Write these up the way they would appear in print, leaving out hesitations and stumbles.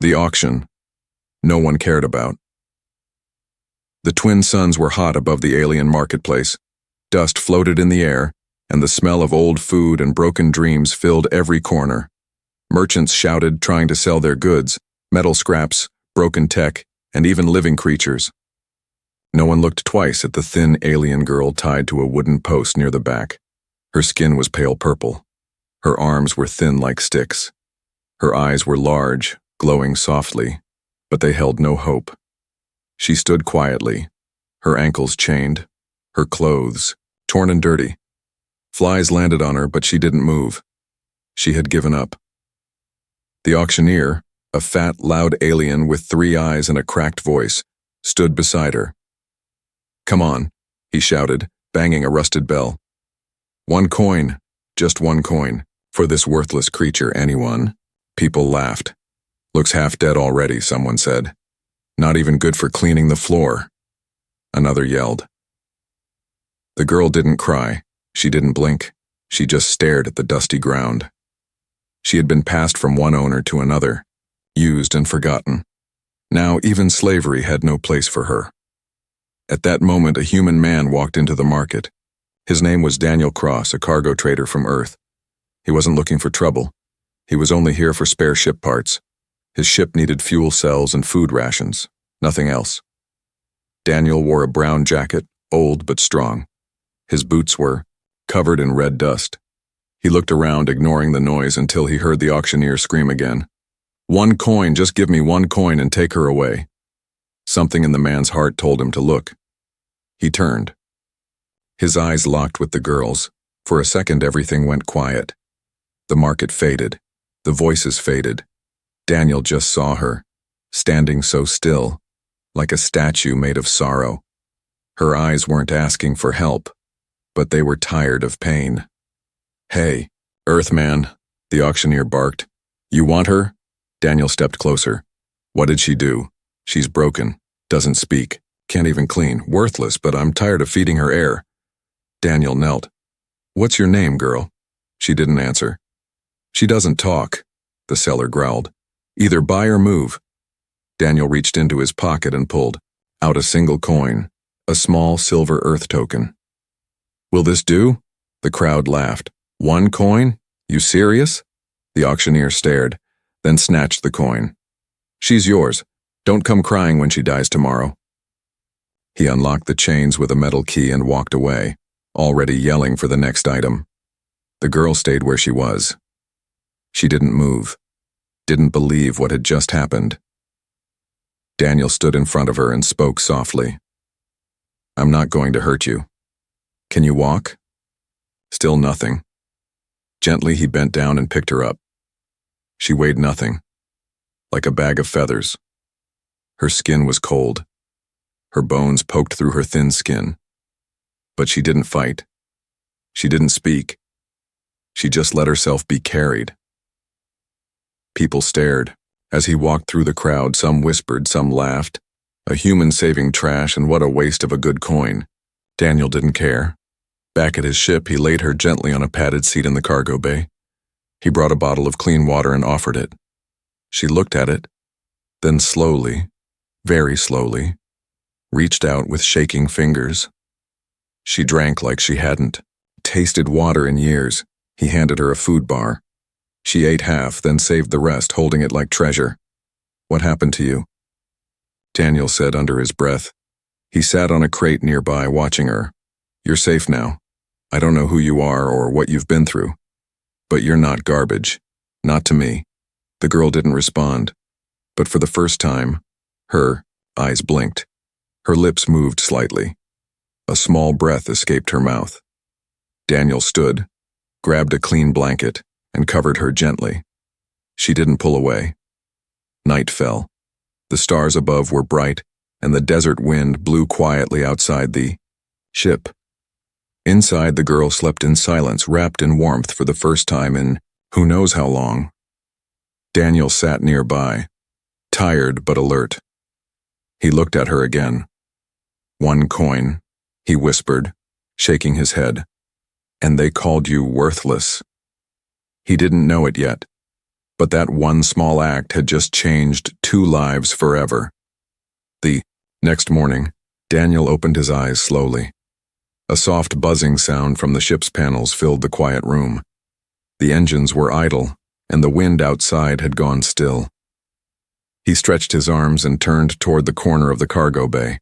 The auction. No one cared about. The twin suns were hot above the alien marketplace. Dust floated in the air, and the smell of old food and broken dreams filled every corner. Merchants shouted, trying to sell their goods, metal scraps, broken tech, and even living creatures. No one looked twice at the thin alien girl tied to a wooden post near the back. Her skin was pale purple. Her arms were thin like sticks. Her eyes were large, glowing softly, but they held no hope. She stood quietly, her ankles chained, her clothes torn and dirty. Flies landed on her, but she didn't move. She had given up. The auctioneer, a fat, loud alien with 3 eyes and a cracked voice, stood beside her. "Come on," he shouted, banging a rusted bell. 1 coin, just 1 coin, for this worthless creature, anyone. People laughed. "Looks half dead already," someone said. "Not even good for cleaning the floor." Another yelled. The girl didn't cry. She didn't blink. She just stared at the dusty ground. She had been passed from one owner to another, used and forgotten. Now even slavery had no place for her. At that moment, a human man walked into the market. His name was Daniel Cross, a cargo trader from Earth. He wasn't looking for trouble. He was only here for spare ship parts. His ship needed fuel cells and food rations, nothing else. Daniel wore a brown jacket, old but strong. His boots were covered in red dust. He looked around, ignoring the noise, until he heard the auctioneer scream again. 1 coin, just give me 1 coin and take her away." Something in the man's heart told him to look. He turned. His eyes locked with the girl's. For a second, everything went quiet. The market faded. The voices faded. Daniel just saw her, standing so still, like a statue made of sorrow. Her eyes weren't asking for help, but they were tired of pain. "Hey, Earthman," the auctioneer barked. "You want her?" Daniel stepped closer. "What did she do?" "She's broken, doesn't speak, can't even clean, worthless, but I'm tired of feeding her air." Daniel knelt. "What's your name, girl?" She didn't answer. "She doesn't talk," the seller growled. "Either buy or move." Daniel reached into his pocket and pulled out a single coin, a small silver Earth token. "Will this do?" The crowd laughed. "1 coin? You serious?" The auctioneer stared, then snatched the coin. "She's yours. Don't come crying when she dies tomorrow." He unlocked the chains with a metal key and walked away, already yelling for the next item. The girl stayed where she was. She didn't move, didn't believe what had just happened. Daniel stood in front of her and spoke softly. "I'm not going to hurt you. Can you walk?" Still nothing. Gently he bent down and picked her up. She weighed nothing, like a bag of feathers. Her skin was cold. Her bones poked through her thin skin. But she didn't fight. She didn't speak. She just let herself be carried. People stared. As he walked through the crowd, some whispered, some laughed. A human saving trash, and what a waste of a good coin. Daniel didn't care. Back at his ship, he laid her gently on a padded seat in the cargo bay. He brought a bottle of clean water and offered it. She looked at it, then slowly, very slowly, reached out with shaking fingers. She drank like she hadn't tasted water in years. He handed her a food bar. She ate half, then saved the rest, holding it like treasure. "What happened to you?" Daniel said under his breath. He sat on a crate nearby, watching her. "You're safe now. I don't know who you are or what you've been through. But you're not garbage. Not to me." The girl didn't respond. But for the first time, her eyes blinked. Her lips moved slightly. A small breath escaped her mouth. Daniel stood, grabbed a clean blanket, and covered her gently. She didn't pull away. Night fell. The stars above were bright, and the desert wind blew quietly outside the ship. Inside, the girl slept in silence, wrapped in warmth for the first time in who knows how long. Daniel sat nearby, tired but alert. He looked at her again. "1 coin," he whispered, shaking his head. "And they called you worthless." He didn't know it yet, But that one small act had just changed 2 lives forever. The next morning, Daniel opened his eyes slowly. A soft buzzing sound from the ship's panels filled the quiet room. The engines were idle, and the wind outside had gone still. He stretched his arms and turned toward the corner of the cargo bay.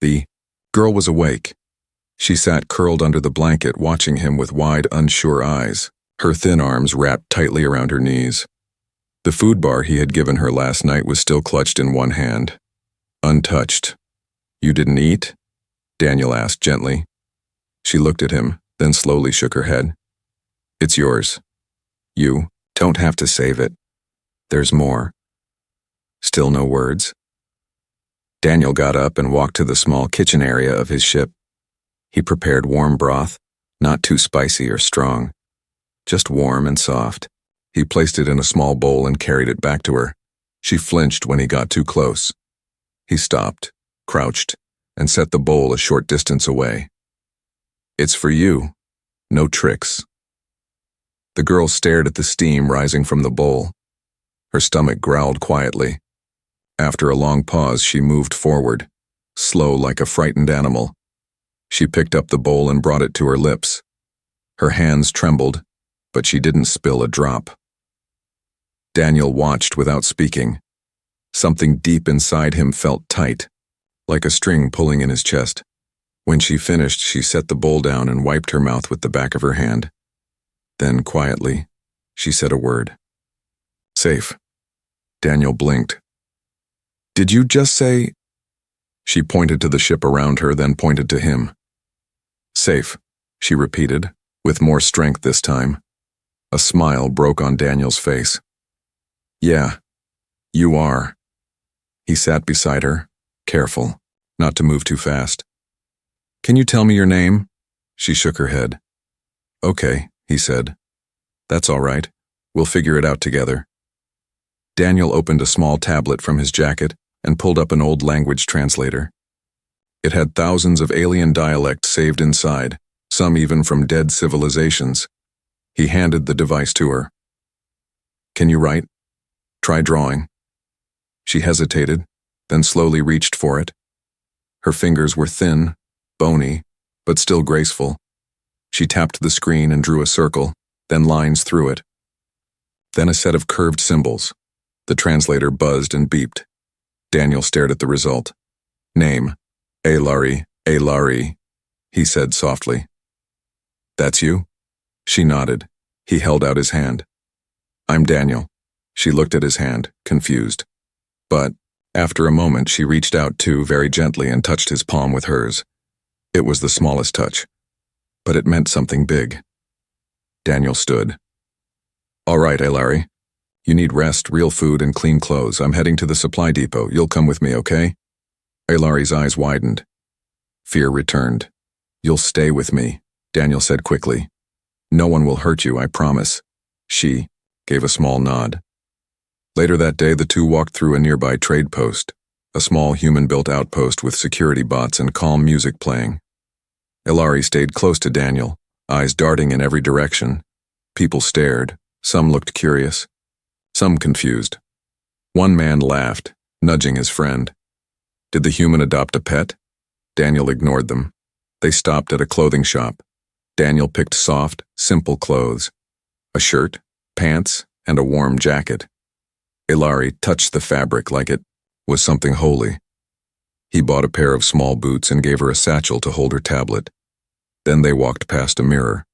The girl was awake. She sat curled under the blanket, watching him with wide, unsure eyes, her thin arms wrapped tightly around her knees. The food bar he had given her last night was still clutched in one hand, untouched. "You didn't eat?" Daniel asked gently. She looked at him, then slowly shook her head. "It's yours. You don't have to save it. There's more." Still no words. Daniel got up and walked to the small kitchen area of his ship. He prepared warm broth, not too spicy or strong, just warm and soft. He placed it in a small bowl and carried it back to her. She flinched when he got too close. He stopped, crouched, and set the bowl a short distance away. "It's for you. No tricks." The girl stared at the steam rising from the bowl. Her stomach growled quietly. After a long pause, she moved forward, slow like a frightened animal. She picked up the bowl and brought it to her lips. Her hands trembled, but she didn't spill a drop. Daniel watched without speaking. Something deep inside him felt tight, like a string pulling in his chest. When she finished, she set the bowl down and wiped her mouth with the back of her hand. Then, quietly, she said a word. "Safe." Daniel blinked. "Did you just say—" She pointed to the ship around her, then pointed to him. "Safe," she repeated, with more strength this time. A smile broke on Daniel's face. "Yeah, you are." He sat beside her, careful, not to move too fast. "Can you tell me your name?" She shook her head. "Okay," he said. "That's all right. We'll figure it out together." Daniel opened a small tablet from his jacket and pulled up an old language translator. It had thousands of alien dialects saved inside, some even from dead civilizations. He handed the device to her. "Can you write? Try drawing." She hesitated, then slowly reached for it. Her fingers were thin, bony, but still graceful. She tapped the screen and drew a circle, then lines through it. Then a set of curved symbols. The translator buzzed and beeped. Daniel stared at the result. "Name, Alari, he said softly. "That's you?" She nodded. He held out his hand. "I'm Daniel." She looked at his hand, confused. But, after a moment, she reached out too, very gently, and touched his palm with hers. It was the smallest touch, but it meant something big. Daniel stood. "All right, Alari. You need rest, real food, and clean clothes. I'm heading to the supply depot. You'll come with me, okay?" Alari's eyes widened. Fear returned. "You'll stay with me," Daniel said quickly. "No one will hurt you, I promise." She gave a small nod. Later that day, the two walked through a nearby trade post, a small human-built outpost with security bots and calm music playing. Alari stayed close to Daniel, eyes darting in every direction. People stared. Some looked curious. Some confused. One man laughed, nudging his friend. Did the human adopt a pet? Daniel ignored them. They stopped at a clothing shop. Daniel picked soft, simple clothes. A shirt, pants, and a warm jacket. Alari touched the fabric like it was something holy. He bought a pair of small boots and gave her a satchel to hold her tablet. Then they walked past a mirror.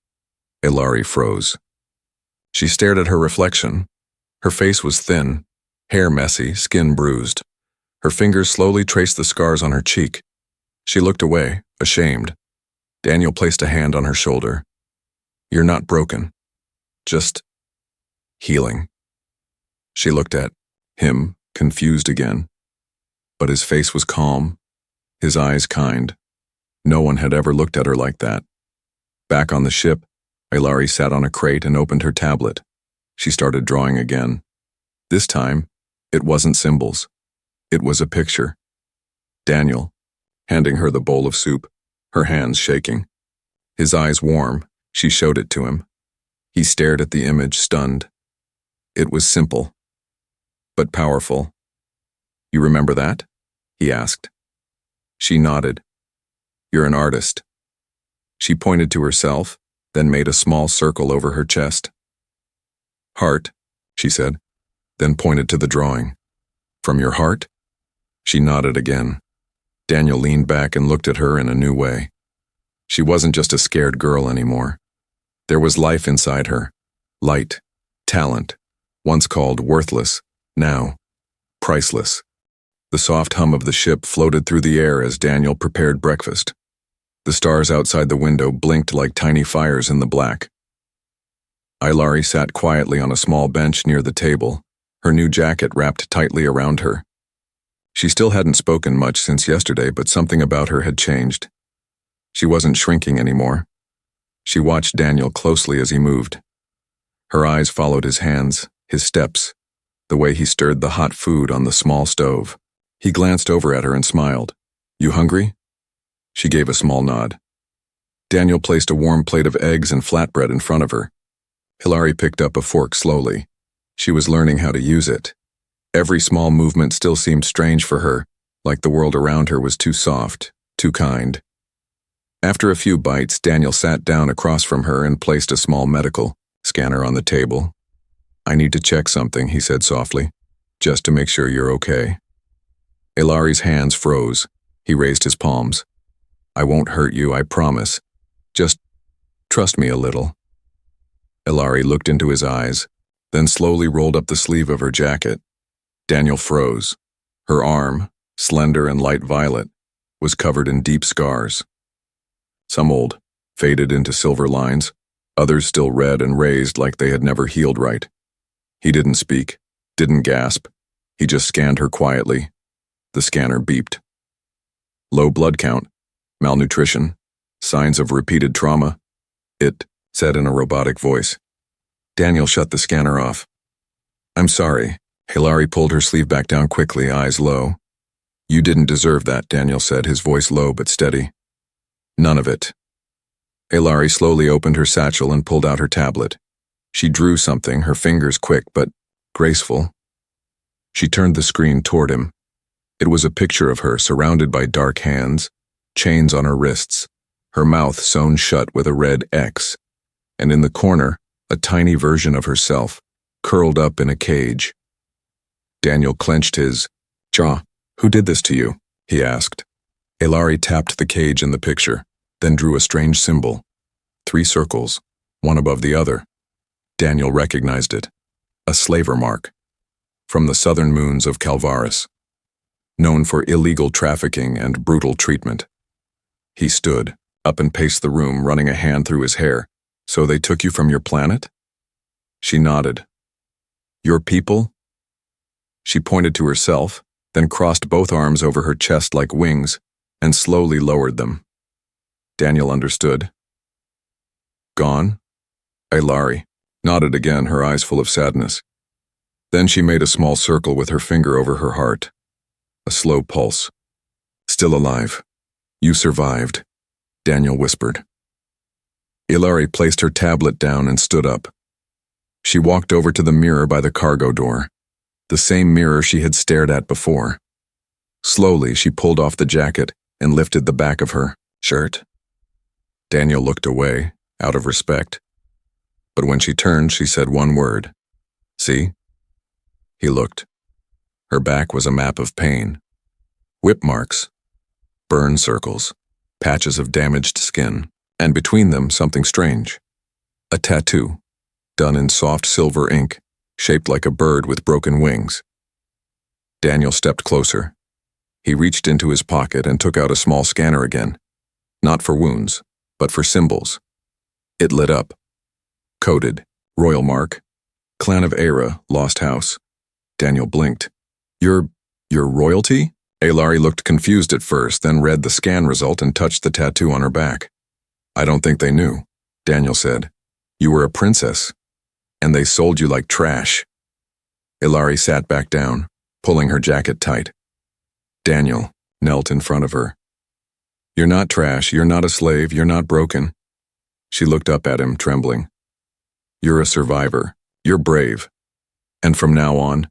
Alari froze. She stared at her reflection. Her face was thin, hair messy, skin bruised. Her fingers slowly traced the scars on her cheek. She looked away, ashamed. Daniel placed a hand on her shoulder. "You're not broken. Just healing." She looked at him, confused again. But his face was calm, his eyes kind. No one had ever looked at her like that. Back on the ship, Alari sat on a crate and opened her tablet. She started drawing again. This time, it wasn't symbols. It was a picture. Daniel, handing her the bowl of soup, her hands shaking. His eyes warm, she showed it to him. He stared at the image, stunned. It was simple, but powerful. You remember that? He asked. She nodded. You're an artist. She pointed to herself, then made a small circle over her chest. Heart, she said, then pointed to the drawing. From your heart? She nodded again. Daniel leaned back and looked at her in a new way. She wasn't just a scared girl anymore. There was life inside her. Light, talent, once called worthless, now priceless. The soft hum of the ship floated through the air as Daniel prepared breakfast. The stars outside the window blinked like tiny fires in the black. Ilari sat quietly on a small bench near the table, her new jacket wrapped tightly around her. She still hadn't spoken much since yesterday, but something about her had changed. She wasn't shrinking anymore. She watched Daniel closely as he moved. Her eyes followed his hands, his steps, the way he stirred the hot food on the small stove. He glanced over at her and smiled. You hungry? She gave a small nod. Daniel placed a warm plate of eggs and flatbread in front of her. Hilary picked up a fork slowly. She was learning how to use it. Every small movement still seemed strange for her, like the world around her was too soft, too kind. After a few bites, Daniel sat down across from her and placed a small medical scanner on the table. I need to check something, he said softly, just to make sure you're okay. Ilari's hands froze. He raised his palms. I won't hurt you, I promise. Just trust me a little. Ilari looked into his eyes, then slowly rolled up the sleeve of her jacket. Daniel froze. Her arm, slender and light violet, was covered in deep scars. Some old, faded into silver lines, others still red and raised like they had never healed right. He didn't speak, didn't gasp. He just scanned her quietly. The scanner beeped. Low blood count, malnutrition, signs of repeated trauma. It said in a robotic voice. Daniel shut the scanner off. I'm sorry. Hilary pulled her sleeve back down quickly, eyes low. You didn't deserve that, Daniel said, his voice low but steady. None of it. Hilary slowly opened her satchel and pulled out her tablet. She drew something, her fingers quick but graceful. She turned the screen toward him. It was a picture of her surrounded by dark hands, chains on her wrists, her mouth sewn shut with a red X, and in the corner, a tiny version of herself, curled up in a cage. Daniel clenched his jaw. Who did this to you? He asked. Hilary tapped the cage in the picture, then drew a strange symbol. 3 circles, one above the other. Daniel recognized it. A slaver mark. From the southern moons of Calvaris. Known for illegal trafficking and brutal treatment. He stood, up and paced the room, running a hand through his hair. So they took you from your planet? She nodded. Your people? She pointed to herself, then crossed both arms over her chest like wings, and slowly lowered them. Daniel understood. Gone? Hilary nodded again, her eyes full of sadness. Then she made a small circle with her finger over her heart. A slow pulse. Still alive. You survived, Daniel whispered. Hilary placed her tablet down and stood up. She walked over to the mirror by the cargo door, the same mirror she had stared at before. Slowly, she pulled off the jacket and lifted the back of her shirt. Daniel looked away, out of respect. But when she turned, she said one word. See? He looked. Her back was a map of pain. Whip marks, burn circles, patches of damaged skin, and between them something strange. A tattoo, done in soft silver ink, shaped like a bird with broken wings. Daniel stepped closer. He reached into his pocket and took out a small scanner again. Not for wounds, but for symbols. It lit up. Coded, royal mark, clan of Era, lost house. Daniel blinked. You're royalty? Hilary looked confused at first, then read the scan result and touched the tattoo on her back. I don't think they knew, Daniel said. You were a princess, and they sold you like trash. Hilary sat back down, pulling her jacket tight. Daniel knelt in front of her. You're not trash, you're not a slave, you're not broken. She looked up at him, trembling. You're a survivor. You're brave. And from now on,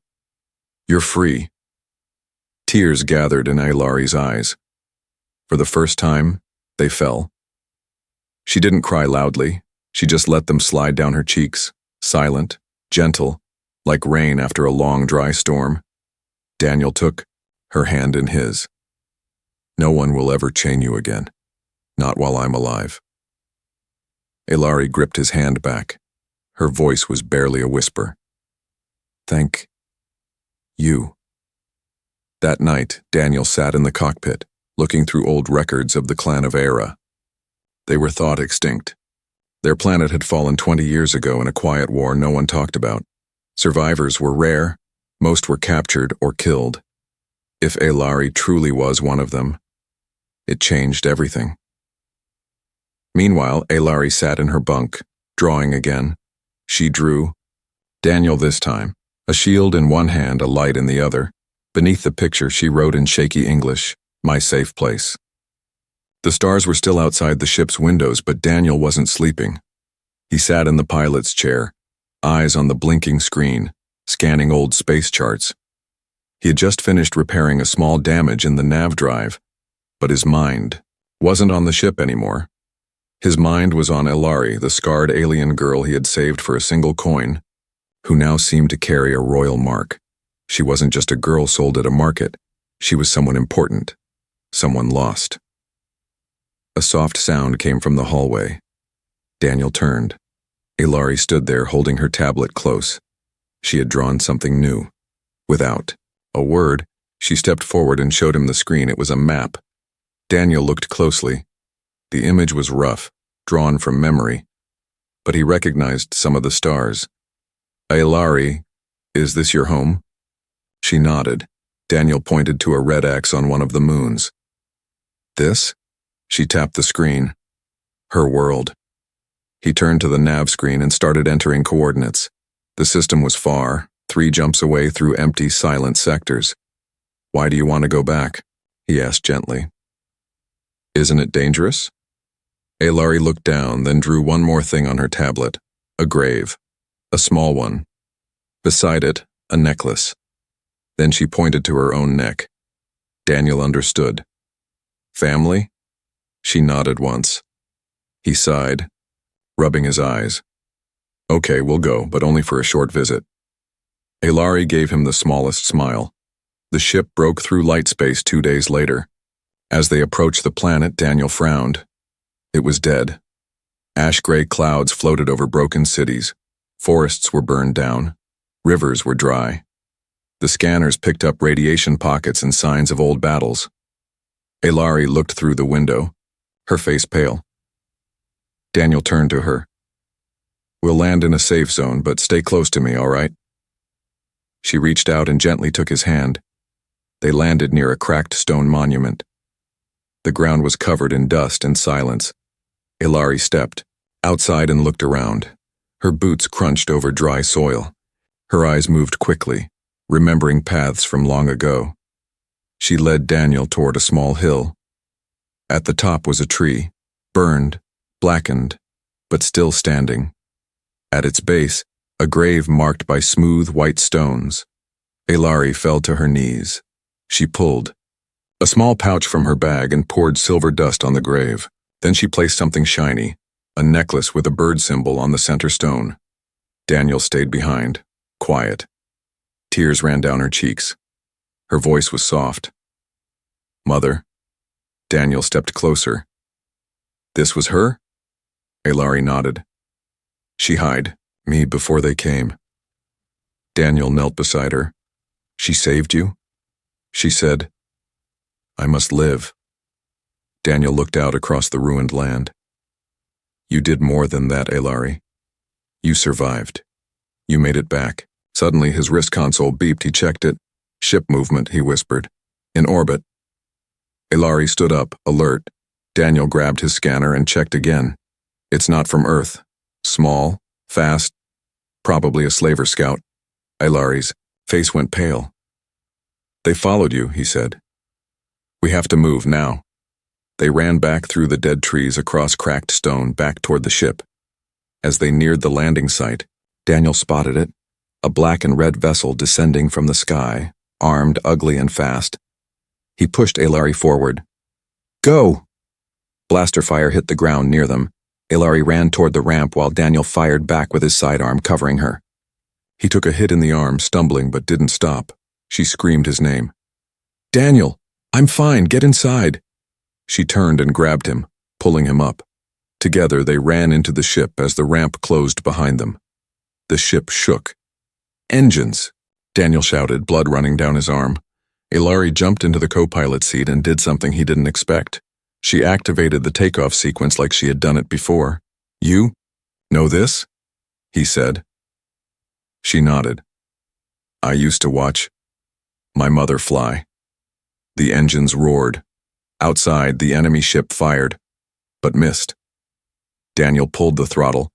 you're free. Tears gathered in Ailari's eyes. For the first time, they fell. She didn't cry loudly. She just let them slide down her cheeks, silent, gentle, like rain after a long, dry storm. Daniel took her hand in his. No one will ever chain you again. Not while I'm alive. Ailari gripped his hand back. Her voice was barely a whisper. Thank you. That night, Daniel sat in the cockpit, looking through old records of the clan of Era. They were thought extinct. Their planet had fallen 20 years ago in a quiet war no one talked about. Survivors were rare, most were captured or killed. If Ailari truly was one of them, it changed everything. Meanwhile, Ailari sat in her bunk, drawing again. She drew. Daniel this time, a shield in one hand, a light in the other. Beneath the picture, she wrote in shaky English, "My safe place." The stars were still outside the ship's windows, but Daniel wasn't sleeping. He sat in the pilot's chair, eyes on the blinking screen, scanning old space charts. He had just finished repairing a small damage in the nav drive, but his mind wasn't on the ship anymore. His mind was on Ailari, the scarred alien girl he had saved for a single coin, who now seemed to carry a royal mark. She wasn't just a girl sold at a market. She was someone important, someone lost. A soft sound came from the hallway. Daniel turned. Ailari stood there holding her tablet close. She had drawn something new. Without a word, she stepped forward and showed him the screen. It was a map. Daniel looked closely. The image was rough, drawn from memory, but he recognized some of the stars. Ailari, is this your home? She nodded. Daniel pointed to a red X on one of the moons. This? She tapped the screen. Her world. He turned to the nav screen and started entering coordinates. The system was far, 3 jumps away through empty, silent sectors. Why do you want to go back? He asked gently. Isn't it dangerous? Ailari looked down, then drew one more thing on her tablet. A grave. A small one. Beside it, a necklace. Then she pointed to her own neck. Daniel understood. Family? She nodded once. He sighed, rubbing his eyes. Okay, we'll go, but only for a short visit. Ailari gave him the smallest smile. The ship broke through light space 2 days later. As they approached the planet, Daniel frowned. It was dead. Ash-gray clouds floated over broken cities. Forests were burned down. Rivers were dry. The scanners picked up radiation pockets and signs of old battles. Ailari looked through the window, her face pale. Daniel turned to her. We'll land in a safe zone, but stay close to me, all right? She reached out and gently took his hand. They landed near a cracked stone monument. The ground was covered in dust and silence. Ailari stepped outside and looked around. Her boots crunched over dry soil. Her eyes moved quickly, remembering paths from long ago. She led Daniel toward a small hill. At the top was a tree, burned, blackened, but still standing. At its base, a grave marked by smooth white stones. Ailari fell to her knees. She pulled a small pouch from her bag and poured silver dust on the grave. Then she placed something shiny, a necklace with a bird symbol on the center stone. Daniel stayed behind, quiet. Tears ran down her cheeks. Her voice was soft. Mother. Daniel stepped closer. This was her? Ailari nodded. She hid me before they came. Daniel knelt beside her. She saved you? She said, I must live. Daniel looked out across the ruined land. You did more than that, Ailari. You survived. You made it back. Suddenly his wrist console beeped. He checked it. Ship movement, he whispered. In orbit. Ailari stood up, alert. Daniel grabbed his scanner and checked again. It's not from Earth. Small, fast, probably a slaver scout. Ailari's face went pale. They followed you, he said. We have to move now. They ran back through the dead trees across cracked stone back toward the ship. As they neared the landing site, Daniel spotted it, a black and red vessel descending from the sky, armed, ugly, and fast. He pushed Alari forward. Go! Blaster fire hit the ground near them. Alari ran toward the ramp while Daniel fired back with his sidearm, covering her. He took a hit in the arm, stumbling but didn't stop. She screamed his name. Daniel! I'm fine, get inside! She turned and grabbed him, pulling him up. Together they ran into the ship as the ramp closed behind them. The ship shook. Engines! Daniel shouted, blood running down his arm. Alari jumped into the co-pilot seat and did something he didn't expect. She activated the takeoff sequence like she had done it before. You know this? He said. She nodded. I used to watch my mother fly. The engines roared. Outside, the enemy ship fired, but missed. Daniel pulled the throttle,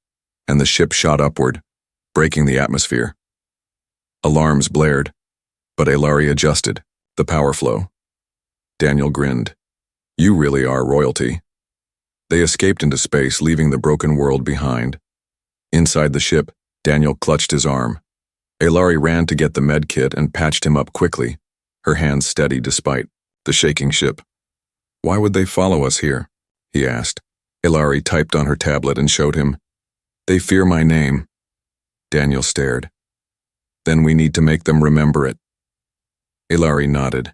and the ship shot upward, breaking the atmosphere. Alarms blared, but Alari adjusted the power flow. Daniel grinned. You really are royalty. They escaped into space, leaving the broken world behind. Inside the ship, Daniel clutched his arm. Alari ran to get the med kit and patched him up quickly, her hands steady despite the shaking ship. Why would they follow us here? He asked. Alari typed on her tablet and showed him. They fear my name. Daniel stared. Then we need to make them remember it. Alari nodded.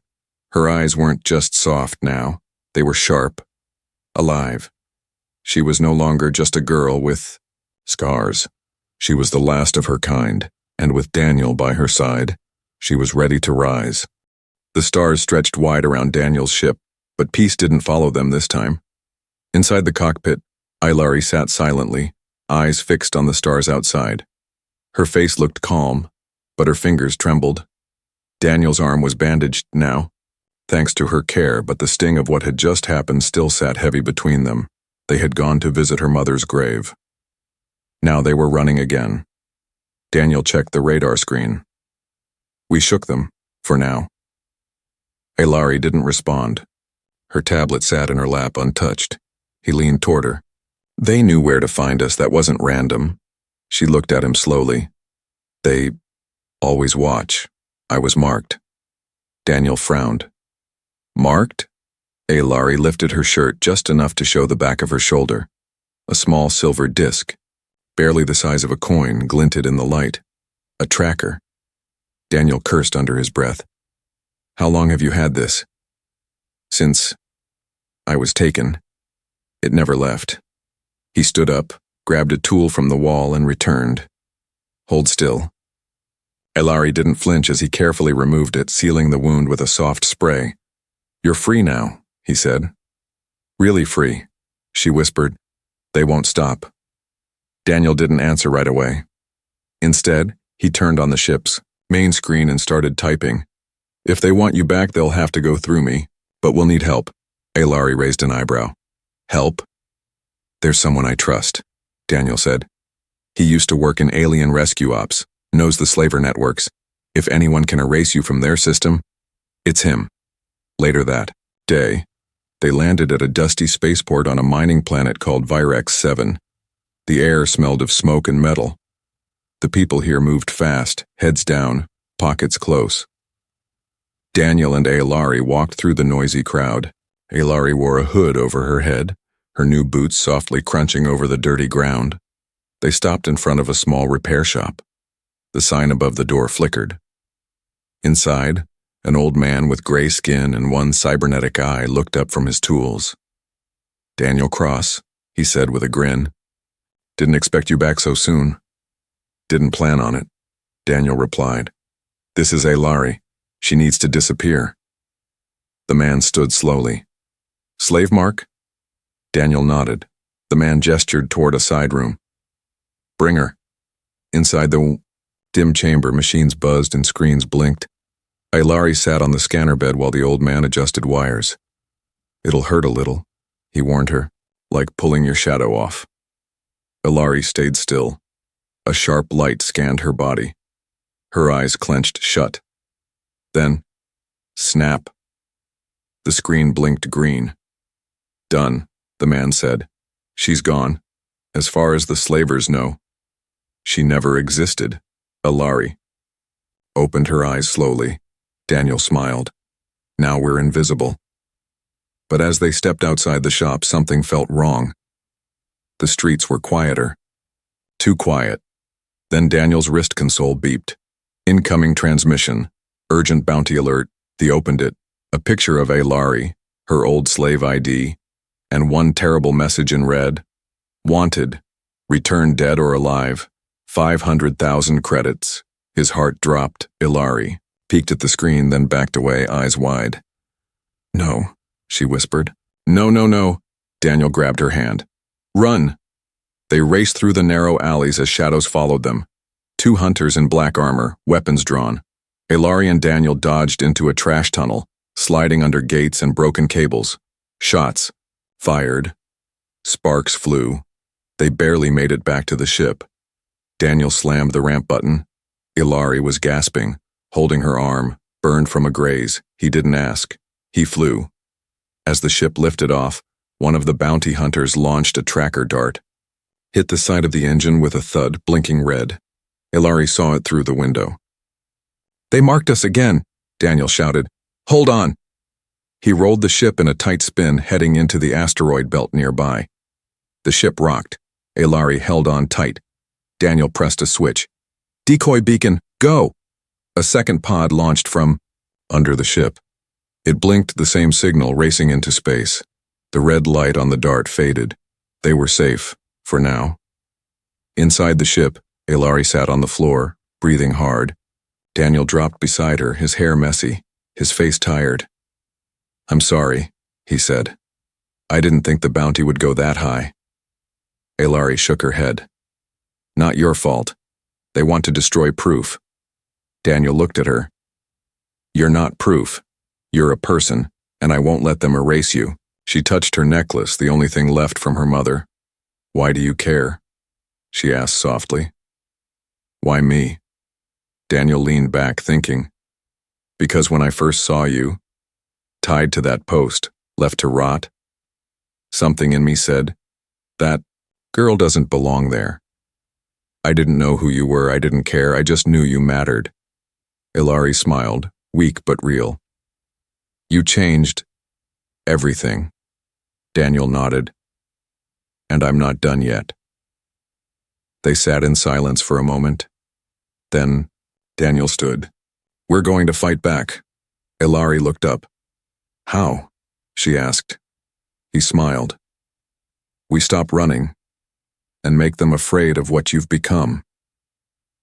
Her eyes weren't just soft now. They were sharp, alive. She was no longer just a girl with scars. She was the last of her kind, and with Daniel by her side, she was ready to rise. The stars stretched wide around Daniel's ship, but peace didn't follow them this time. Inside the cockpit, Alari sat silently, eyes fixed on the stars outside. Her face looked calm, but her fingers trembled. Daniel's arm was bandaged now, thanks to her care, but the sting of what had just happened still sat heavy between them. They had gone to visit her mother's grave. Now they were running again. Daniel checked the radar screen. We shook them, for now. Alari didn't respond. Her tablet sat in her lap untouched. He leaned toward her. They knew where to find us, that wasn't random. She looked at him slowly. They always watch. I was marked. Daniel frowned. Marked? Alari lifted her shirt just enough to show the back of her shoulder. A small silver disc, barely the size of a coin, glinted in the light. A tracker. Daniel cursed under his breath. How long have you had this? Since I was taken. It never left. He stood up, grabbed a tool from the wall, and returned. Hold still. Alari didn't flinch as he carefully removed it, sealing the wound with a soft spray. You're free now, he said. Really free, she whispered. They won't stop. Daniel didn't answer right away. Instead, he turned on the ship's main screen and started typing. If they want you back, they'll have to go through me, but we'll need help. Alari raised an eyebrow. Help? There's someone I trust, Daniel said. He used to work in alien rescue ops, knows the slaver networks. If anyone can erase you from their system, it's him. Later that day, they landed at a dusty spaceport on a mining planet called Virex 7. The air smelled of smoke and metal. The people here moved fast, heads down, pockets close. Daniel and Alari walked through the noisy crowd. Alari wore a hood over her head, her new boots softly crunching over the dirty ground. They stopped in front of a small repair shop. The sign above the door flickered. Inside, an old man with gray skin and one cybernetic eye looked up from his tools. Daniel Cross, he said with a grin. Didn't expect you back so soon. Didn't plan on it, Daniel replied. This is Alari. She needs to disappear. The man stood slowly. Slave mark? Daniel nodded. The man gestured toward a side room. Bring her. Inside the dim chamber, machines buzzed and screens blinked. Alari sat on the scanner bed while the old man adjusted wires. It'll hurt a little, he warned her, like pulling your shadow off. Alari stayed still. A sharp light scanned her body. Her eyes clenched shut. Then, snap. The screen blinked green. Done, the man said. She's gone. As far as the slavers know. She never existed. Alari, opened her eyes slowly. Daniel smiled. Now we're invisible. But as they stepped outside the shop, something felt wrong. The streets were quieter. Too quiet. Then Daniel's wrist console beeped. Incoming transmission. Urgent bounty alert. He opened it. A picture of Alari, her old slave ID, and one terrible message in red. Wanted. Return dead or alive. 500,000 credits. His heart dropped. Alari peeked at the screen, then backed away, eyes wide. No, she whispered. No, no, no. Daniel grabbed her hand. Run! They raced through the narrow alleys as shadows followed them. 2 hunters in black armor, weapons drawn. Alari and Daniel dodged into a trash tunnel, sliding under gates and broken cables. Shots. Fired. Sparks flew. They barely made it back to the ship. Daniel slammed the ramp button. Alari was gasping, holding her arm, burned from a graze. He didn't ask. He flew. As the ship lifted off, one of the bounty hunters launched a tracker dart. Hit the side of the engine with a thud, blinking red. Alari saw it through the window. They marked us again, Daniel shouted. Hold on. He rolled the ship in a tight spin, heading into the asteroid belt nearby. The ship rocked. Alari held on tight. Daniel pressed a switch. Decoy beacon, go! A second pod launched from under the ship. It blinked the same signal, racing into space. The red light on the dart faded. They were safe, for now. Inside the ship, Alari sat on the floor, breathing hard. Daniel dropped beside her, his hair messy, his face tired. I'm sorry, he said. I didn't think the bounty would go that high. Alari shook her head. Not your fault. They want to destroy proof. Daniel looked at her. You're not proof. You're a person, and I won't let them erase you. She touched her necklace, the only thing left from her mother. Why do you care? She asked softly. Why me? Daniel leaned back, thinking. Because when I first saw you, tied to that post, left to rot, something in me said, that girl doesn't belong there. I didn't know who you were, I didn't care, I just knew you mattered. Alari smiled, weak but real. You changed everything. Daniel nodded. And I'm not done yet. They sat in silence for a moment. Then, Daniel stood. We're going to fight back. Alari looked up. How? She asked. He smiled. We stop running and make them afraid of what you've become.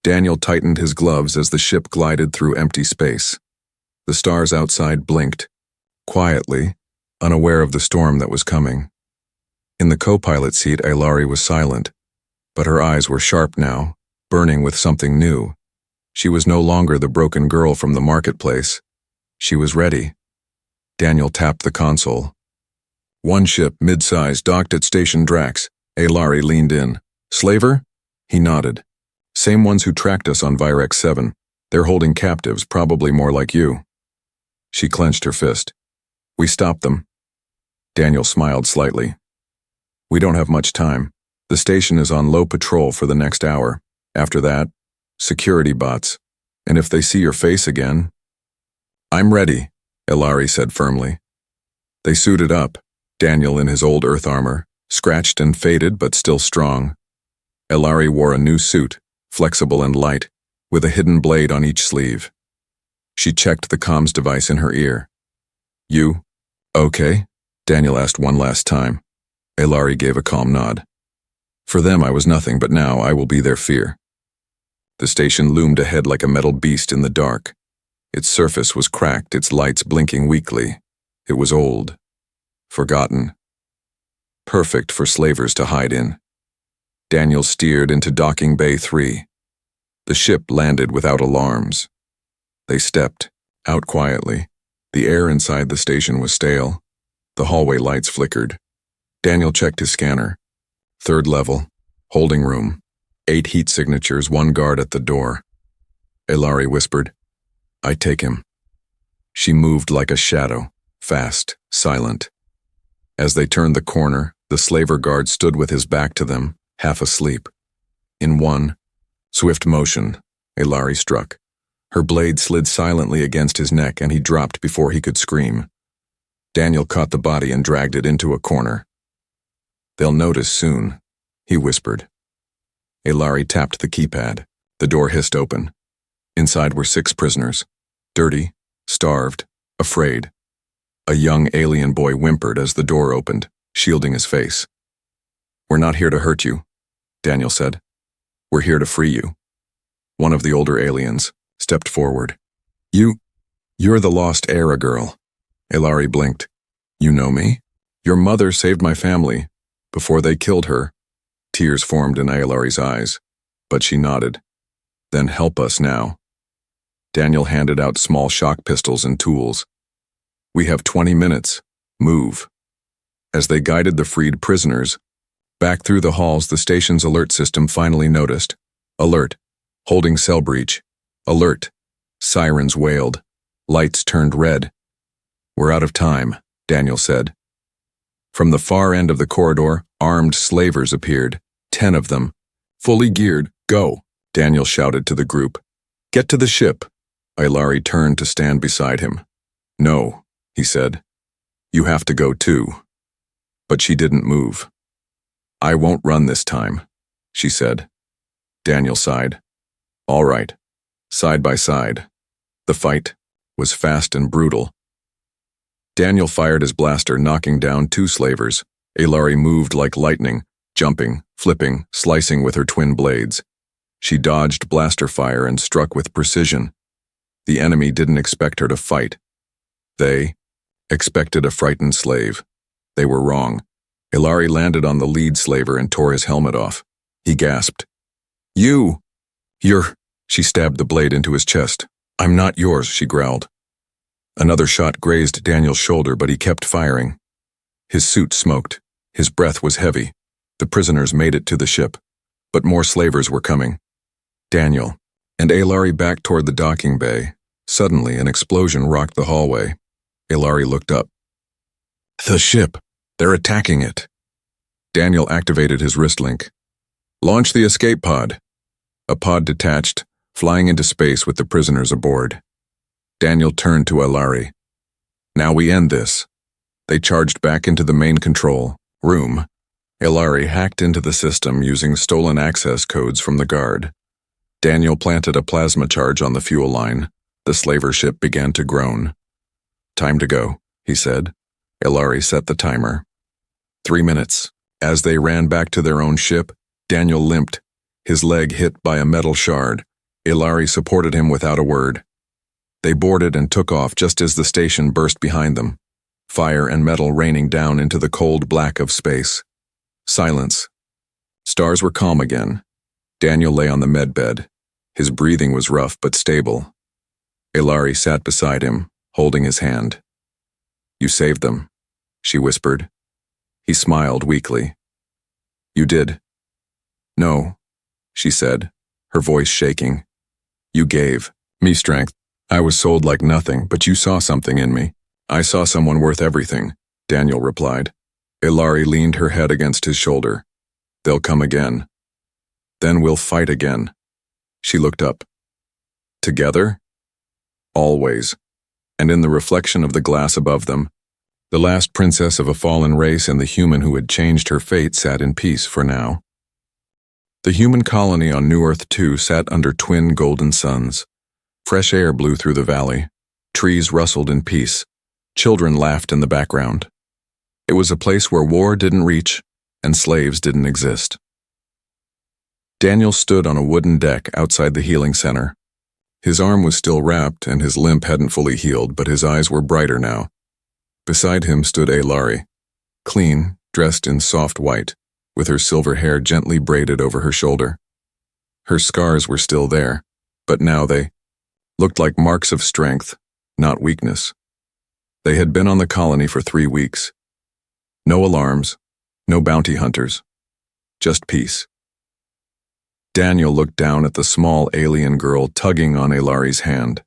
Daniel tightened his gloves as the ship glided through empty space. The stars outside blinked, quietly, unaware of the storm that was coming. In the co-pilot seat, Alari was silent, but her eyes were sharp now, burning with something new. She was no longer the broken girl from the marketplace. She was ready. Daniel tapped the console. One ship, mid-sized, docked at Station Drax. Alari leaned in. Slaver? He nodded. Same ones who tracked us on Virex 7. They're holding captives, probably more like you. She clenched her fist. We stopped them. Daniel smiled slightly. We don't have much time. The station is on low patrol for the next hour. After that, security bots. And if they see your face again... I'm ready, Alari said firmly. They suited up, Daniel in his old Earth armor, scratched and faded but still strong. Alari wore a new suit, flexible and light, with a hidden blade on each sleeve. She checked the comms device in her ear. You, okay? Daniel asked one last time. Alari gave a calm nod. For them I was nothing, but now I will be their fear. The station loomed ahead like a metal beast in the dark. Its surface was cracked, its lights blinking weakly. It was old. Forgotten. Perfect for slavers to hide in. Daniel steered into Docking Bay 3. The ship landed without alarms. They stepped, out quietly. The air inside the station was stale. The hallway lights flickered. Daniel checked his scanner. 3rd level, holding room. 8 heat signatures, 1 guard at the door. Alari whispered, I take him. She moved like a shadow, fast, silent. As they turned the corner, the slaver guard stood with his back to them, half asleep. In one swift motion, Alari struck. Her blade slid silently against his neck and he dropped before he could scream. Daniel caught the body and dragged it into a corner. "They'll notice soon," he whispered. Ilari tapped the keypad. The door hissed open. Inside were 6 prisoners, dirty, starved, afraid. A young alien boy whimpered as the door opened, shielding his face. "We're not here to hurt you," Daniel said. "We're here to free you." One of the older aliens stepped forward. You're the lost Era girl." Ilari blinked. "You know me? Your mother saved my family before they killed her." Tears formed in Ilari's eyes, but she nodded. "Then help us now." Daniel handed out small shock pistols and tools. "We have 20 minutes. Move." As they guided the freed prisoners back through the halls, the station's alert system finally noticed. "Alert. Holding cell breach. Alert." Sirens wailed. Lights turned red. "We're out of time," Daniel said. From the far end of the corridor, armed slavers appeared, 10 of them. "Fully geared, go," Daniel shouted to the group. "Get to the ship." Ilari turned to stand beside him. "No," he said. "You have to go too." But she didn't move. "I won't run this time," she said. Daniel sighed. "All right." Side by side. The fight was fast and brutal. Daniel fired his blaster, knocking down 2 slavers. Ilari moved like lightning, jumping, flipping, slicing with her twin blades. She dodged blaster fire and struck with precision. The enemy didn't expect her to fight. They expected a frightened slave. They were wrong. Ilari landed on the lead slaver and tore his helmet off. He gasped. You're... She stabbed the blade into his chest. "I'm not yours," she growled. Another shot grazed Daniel's shoulder, but he kept firing. His suit smoked. His breath was heavy. The prisoners made it to the ship, but more slavers were coming. Daniel and Ilari backed toward the docking bay. Suddenly, an explosion rocked the hallway. Ilari looked up. "The ship! They're attacking it!" Daniel activated his wrist link. "Launch the escape pod." A pod detached, flying into space with the prisoners aboard. Daniel turned to Ilari. "Now we end this." They charged back into the main control room. Ilari hacked into the system using stolen access codes from the guard. Daniel planted a plasma charge on the fuel line. The slaver ship began to groan. "Time to go," he said. Ilari set the timer. 3 minutes. As they ran back to their own ship, Daniel limped, his leg hit by a metal shard. Ilari supported him without a word. They boarded and took off just as the station burst behind them, fire and metal raining down into the cold black of space. Silence. Stars were calm again. Daniel lay on the medbed. His breathing was rough but stable. Ilari sat beside him, holding his hand. "You saved them," she whispered. He smiled weakly. "You did." "No," she said, her voice shaking. "You gave me strength. I was sold like nothing, but you saw something in me." "I saw someone worth everything," Daniel replied. Ilari leaned her head against his shoulder. "They'll come again. Then we'll fight again." She looked up. "Together?" "Always." And in the reflection of the glass above them, the last princess of a fallen race and the human who had changed her fate sat in peace for now. The human colony on New Earth 2 sat under twin golden suns. Fresh air blew through the valley. Trees rustled in peace. Children laughed in the background. It was a place where war didn't reach and slaves didn't exist. Daniel stood on a wooden deck outside the healing center. His arm was still wrapped and his limp hadn't fully healed, but his eyes were brighter now. Beside him stood Ilari, clean, dressed in soft white, with her silver hair gently braided over her shoulder. Her scars were still there, but now they looked like marks of strength, not weakness. They had been on the colony for 3 weeks. No alarms, no bounty hunters, just peace. Daniel looked down at the small alien girl tugging on Ilari's hand.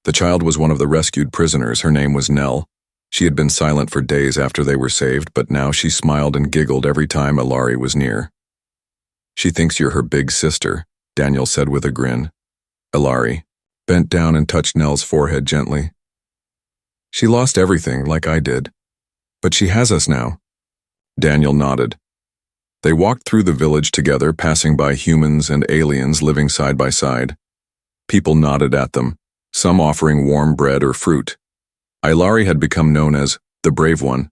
The child was one of the rescued prisoners. Her name was Nell. She had been silent for days after they were saved, but now she smiled and giggled every time Ilari was near. "She thinks you're her big sister," Daniel said with a grin. "Ilari, bent down and touched Nell's forehead gently. She lost everything, like I did. But she has us now. Daniel nodded. They walked through the village together, passing by humans and aliens living side by side. People nodded at them, some offering warm bread or fruit. Ilari had become known as the Brave One.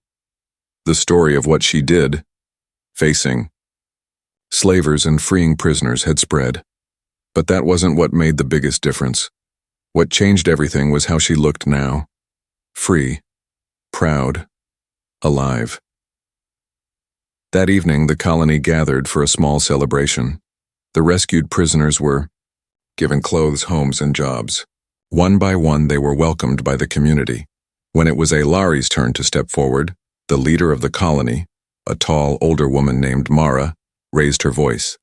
The story of what she did, facing slavers and freeing prisoners, had spread. But that wasn't what made the biggest difference. What changed everything was how she looked now. Free, proud, alive. That evening, the colony gathered for a small celebration. The rescued prisoners were given clothes, homes, and jobs. One by one, they were welcomed by the community. When it was Ilari's turn to step forward, the leader of the colony, a tall, older woman named Mara, raised her voice.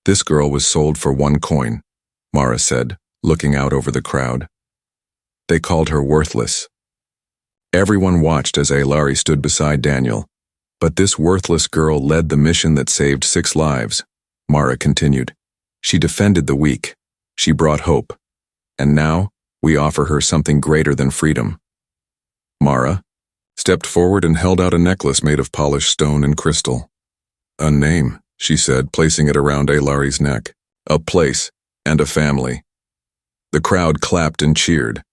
This girl was sold for 1 coin, Mara said, looking out over the crowd. They called her worthless. Everyone watched as Ilari stood beside Daniel. But this worthless girl led the mission that saved 6 lives, Mara continued. She defended the weak. She brought hope. And now, we offer her something greater than freedom. Mara stepped forward and held out a necklace made of polished stone and crystal. A name, she said, placing it around Ilari's neck. A place and a family. The crowd clapped and cheered.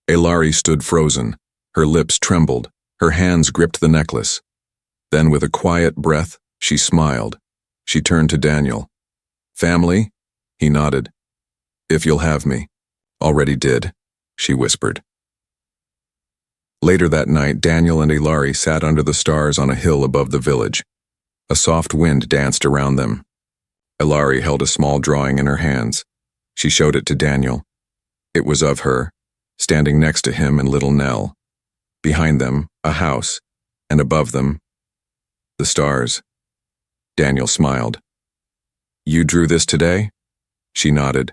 Ilari stood frozen. Her lips trembled. Her hands gripped the necklace. Then, with a quiet breath, she smiled. She turned to Daniel. Family? He nodded. If you'll have me. Already did, she whispered. Later that night, Daniel and Ilari sat under the stars on a hill above the village. A soft wind danced around them. Ilari held a small drawing in her hands. She showed it to Daniel. It was of her, standing next to him and little Nell. Behind them, a house, and above them, the stars. Daniel smiled. You drew this today? She nodded.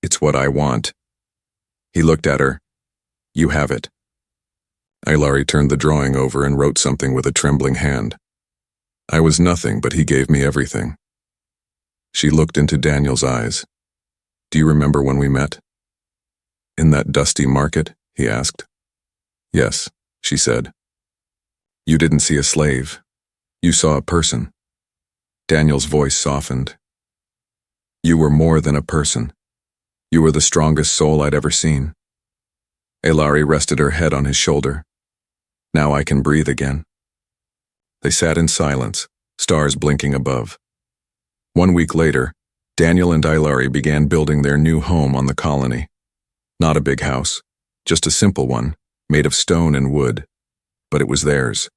It's what I want. He looked at her. You have it. Ilari turned the drawing over and wrote something with a trembling hand. I was nothing, but he gave me everything. She looked into Daniel's eyes. Do you remember when we met? In that dusty market? He asked. Yes, she said. You didn't see a slave. You saw a person. Daniel's voice softened. You were more than a person. You were the strongest soul I'd ever seen. Ilari rested her head on his shoulder. Now I can breathe again. They sat in silence, stars blinking above. 1 week later, Daniel and Ilari began building their new home on the colony. Not a big house, just a simple one, made of stone and wood. But it was theirs.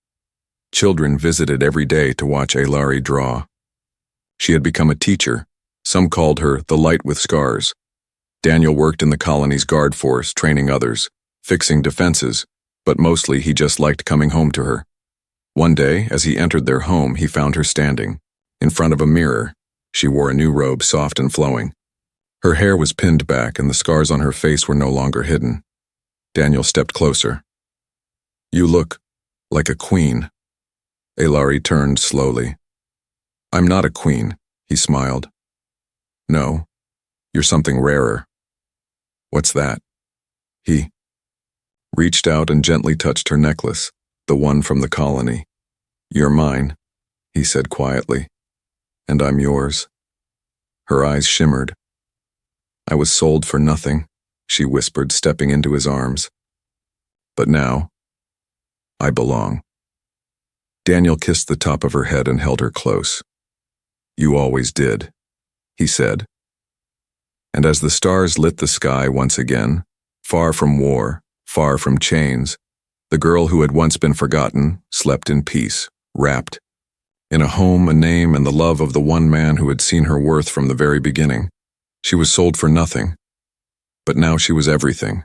Children visited every day to watch Ilari draw. She had become a teacher. Some called her the light with scars. Daniel worked in the colony's guard force, training others, fixing defenses, but mostly he just liked coming home to her. One day, as he entered their home, he found her standing. In front of a mirror, she wore a new robe, soft and flowing. Her hair was pinned back and the scars on her face were no longer hidden. Daniel stepped closer. You look like a queen. Ilari turned slowly. I'm not a queen, he smiled. No, you're something rarer. What's that? He reached out and gently touched her necklace, the one from the colony. You're mine, he said quietly, and I'm yours. Her eyes shimmered. I was sold for nothing, she whispered, stepping into his arms. But now, I belong. Daniel kissed the top of her head and held her close. You always did, he said. And as the stars lit the sky once again, far from war, far from chains, the girl who had once been forgotten slept in peace, wrapped in a home, a name, and the love of the one man who had seen her worth from the very beginning. She was sold for nothing, but now she was everything.